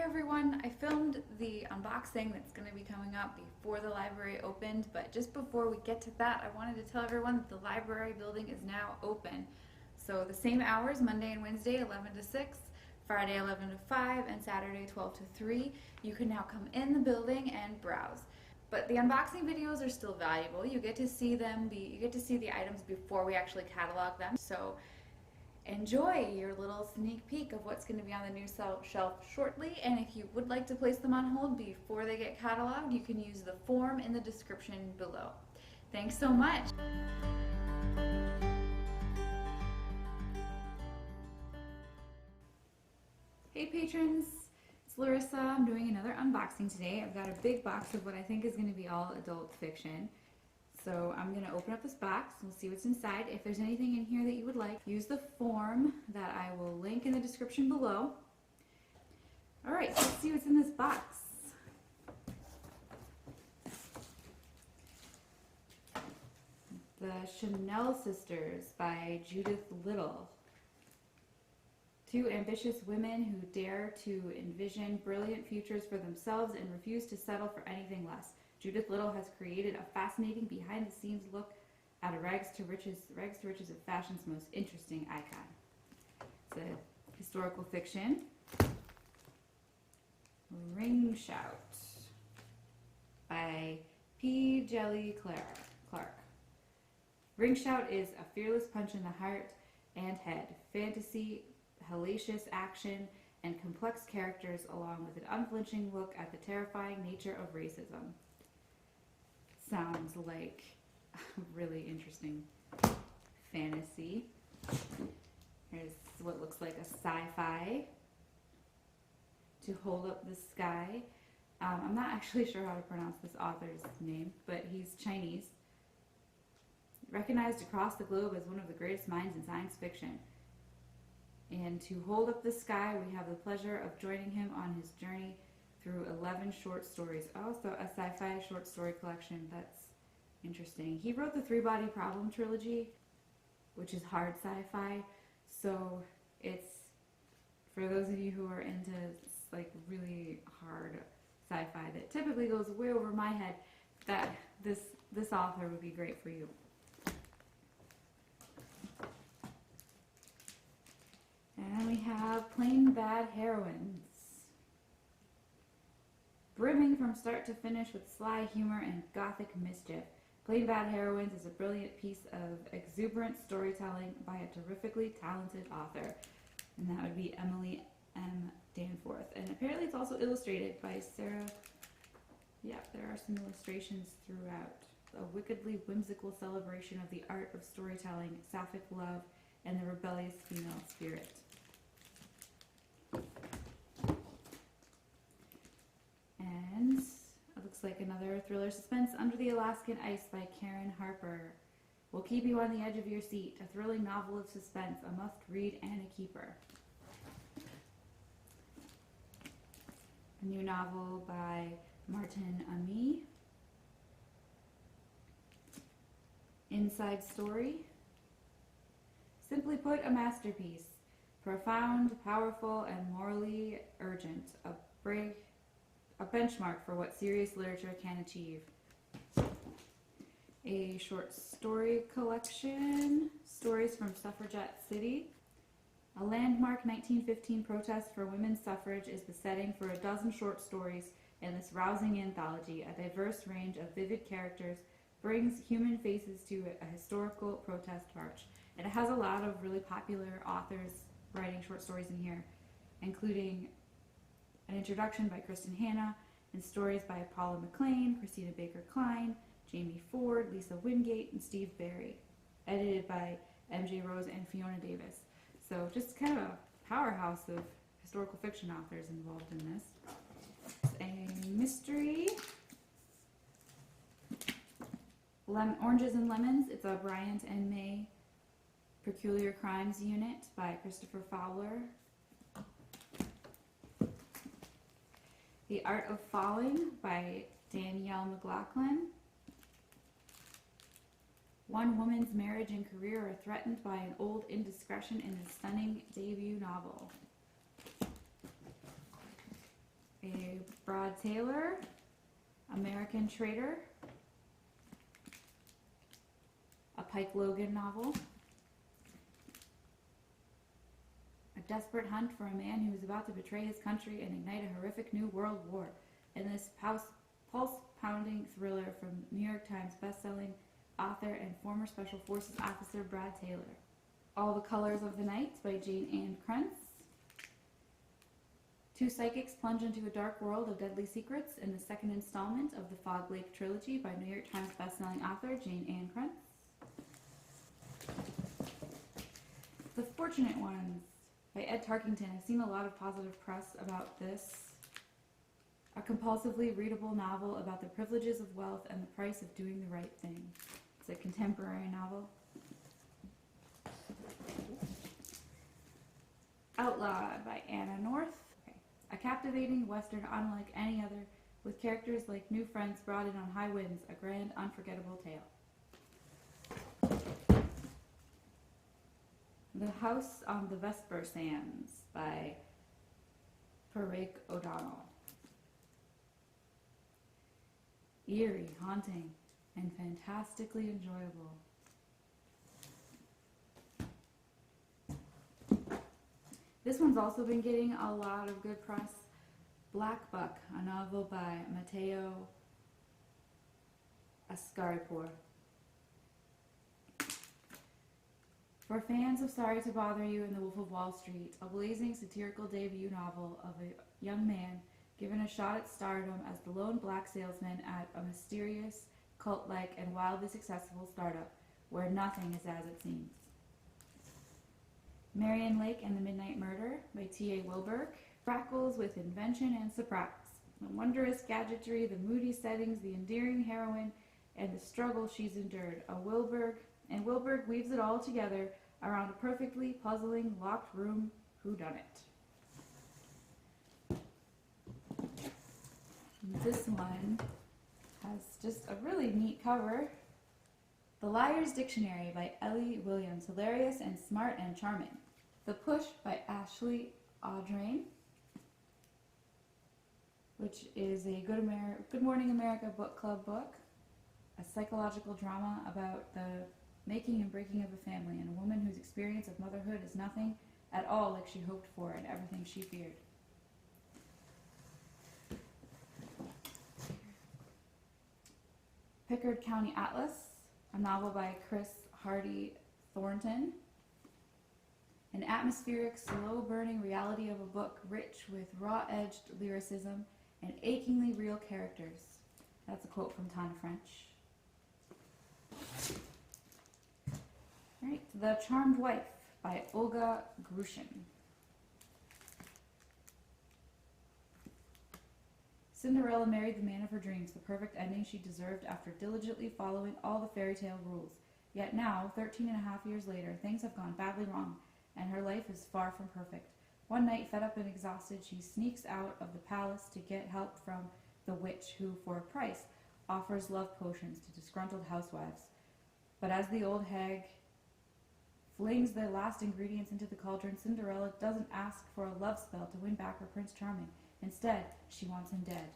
everyone. I filmed the unboxing that's going to be coming up before the library opened, but just before we get to that, I wanted to tell everyone that the library building is now open. So the same hours, Monday and Wednesday, 11 to 6, Friday 11 to 5, and Saturday 12 to 3. You can now come in the building and browse. But the unboxing videos are still valuable. You get to see them, you get to see the items before we actually catalog them. So enjoy your little sneak peek of what's going to be on the new shelf shortly, and if you would like to place them on hold before they get cataloged, you can use the form in the description below. Thanks so much! Hey patrons, it's Larissa. I'm doing another unboxing today. I've got a big box of what I think is going to be all adult fiction. So I'm going to open up this box and we'll see what's inside. If there's anything in here that you would like, use the form that I will link in the description below. Alright, so let's see what's in this box. The Chanel Sisters by Judith Little. Two ambitious women who dare to envision brilliant futures for themselves and refuse to settle for anything less. Judith Little has created a fascinating behind-the-scenes look at a rags to riches of fashion's most interesting icon. It's a historical fiction. Ring Shout by P. Djèlí Clark. Ring Shout is a fearless punch in the heart and head, fantasy, hellacious action, and complex characters, along with an unflinching look at the terrifying nature of racism. Sounds like a really interesting fantasy. Here's what looks like a sci-fi. To Hold Up the Sky. I'm not actually sure how to pronounce this author's name, but he's Chinese. Recognized across the globe as one of the greatest minds in science fiction. And To Hold Up the Sky, we have the pleasure of joining him on his journey through 11 short stories. Oh, so a sci-fi short story collection. That's interesting. He wrote the Three Body Problem trilogy, which is hard sci-fi. So it's, for those of you who are into like really hard sci-fi that typically goes way over my head, that this author would be great for you. And we have Plain Bad Heroines. Brimming from start to finish with sly humor and gothic mischief, Plain Bad Heroines is a brilliant piece of exuberant storytelling by a terrifically talented author. And that would be Emily M. Danforth. And apparently it's also illustrated by Sarah. Yeah, there are some illustrations throughout. A wickedly whimsical celebration of the art of storytelling, sapphic love, and the rebellious female spirit. And it looks like another thriller suspense, Under the Alaskan Ice by Karen Harper. Will keep you on the edge of your seat. A thrilling novel of suspense, a must-read and a keeper. A new novel by Martin Ami. Inside Story. Simply put, a masterpiece. Profound, powerful, and morally urgent. A benchmark for what serious literature can achieve. A short story collection, Stories from Suffragette City. A landmark 1915 protest for women's suffrage is the setting for a dozen short stories in this rousing anthology. A diverse range of vivid characters brings human faces to a historical protest march. And it has a lot of really popular authors writing short stories in here, including an introduction by Kristen Hanna and stories by Paula McLean, Christina Baker Klein, Jamie Ford, Lisa Wingate, and Steve Berry. Edited by MJ Rose and Fiona Davis. So just kind of a powerhouse of historical fiction authors involved in this. It's a mystery. Oranges and Lemons. It's a Bryant and May Peculiar Crimes Unit by Christopher Fowler. The Art of Falling by Danielle McLaughlin. One woman's marriage and career are threatened by an old indiscretion in his stunning debut novel. Brad Taylor, American Traitor, a Pike Logan novel, a desperate hunt for a man who is about to betray his country and ignite a horrific new world war, in this pulse-pounding thriller from New York Times bestselling author and former Special Forces officer Brad Taylor. All the Colors of the Night by Jane Ann Krentz. Two psychics plunge into a dark world of deadly secrets in the second installment of the Fog Lake trilogy by New York Times bestselling author Jane Ann Krentz. The Fortunate Ones by Ed Tarkington. I've seen a lot of positive press about this. A compulsively readable novel about the privileges of wealth and the price of doing the right thing. It's a contemporary novel. Outlawed by Anna North. A captivating Western unlike any other, with characters like new friends brought in on high winds, a grand, unforgettable tale. The House on the Vesper Sands by Padraig O'Donnell. Eerie, haunting, and fantastically enjoyable. This one's also been getting a lot of good press. Black Buck, a novel by Matteo Ascaripour. For fans of Sorry to Bother You and The Wolf of Wall Street, a blazing satirical debut novel of a young man given a shot at stardom as the lone black salesman at a mysterious, cult-like, and wildly successful startup where nothing is as it seems. Marion Lake and the Midnight Murder by T.A. Wilberg. Crackles with invention and surprise. The wondrous gadgetry, the moody settings, the endearing heroine, and the struggle she's endured. Wilberg weaves it all together around a perfectly puzzling locked room whodunit. This one has just a really neat cover. The Liar's Dictionary by Ellie Williams. Hilarious and smart and charming. The Push by Ashley Audrain, which is a Good Morning America book club book. A psychological drama about the making and breaking of a family and a woman whose experience of motherhood is nothing at all like she hoped for and everything she feared. Pickard County Atlas, a novel by Chris Hardy Thornton. An atmospheric, slow-burning reality of a book rich with raw-edged lyricism and achingly real characters. That's a quote from Tana French. All right, The Charmed Wife by Olga Grushin. Cinderella married the man of her dreams, the perfect ending she deserved after diligently following all the fairy tale rules. Yet now, 13 and a half years later, things have gone badly wrong, and her life is far from perfect. One night, fed up and exhausted, she sneaks out of the palace to get help from the witch who, for a price, offers love potions to disgruntled housewives. But as the old hag flings the last ingredients into the cauldron, Cinderella doesn't ask for a love spell to win back her Prince Charming. Instead, she wants him dead.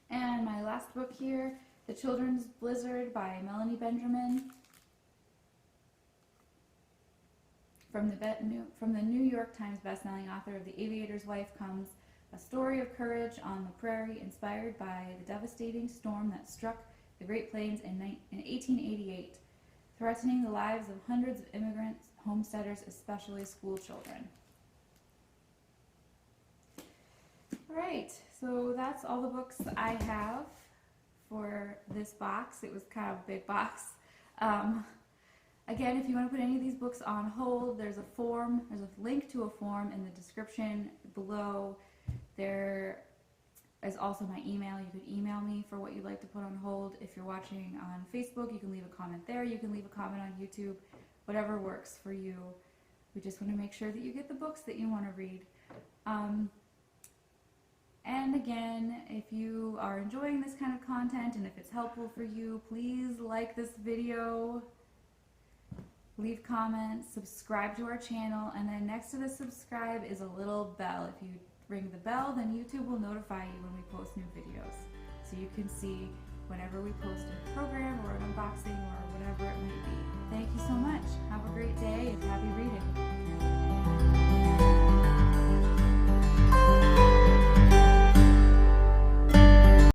And my last book here, The Children's Blizzard by Melanie Benjamin. From the New York Times bestselling author of The Aviator's Wife comes a story of courage on the prairie inspired by the devastating storm that struck the Great Plains in 1888, threatening the lives of hundreds of immigrants, homesteaders, especially school children. All right, so that's all the books I have for this box. It was kind of a big box. Again, if you want to put any of these books on hold, there's a form, there's a link to a form in the description below. There is also my email. You could email me for what you'd like to put on hold. If you're watching on Facebook, you can leave a comment there. You can leave a comment on YouTube, whatever works for you. We just want to make sure that you get the books that you want to read. And again, if you are enjoying this kind of content and if it's helpful for you, please like this video. leave comments, subscribe to our channel, and then next to the subscribe is a little bell. If you ring the bell, then YouTube will notify you when we post new videos. So you can see whenever we post a program or an unboxing or whatever it might be. Thank you so much. Have a great day and happy reading.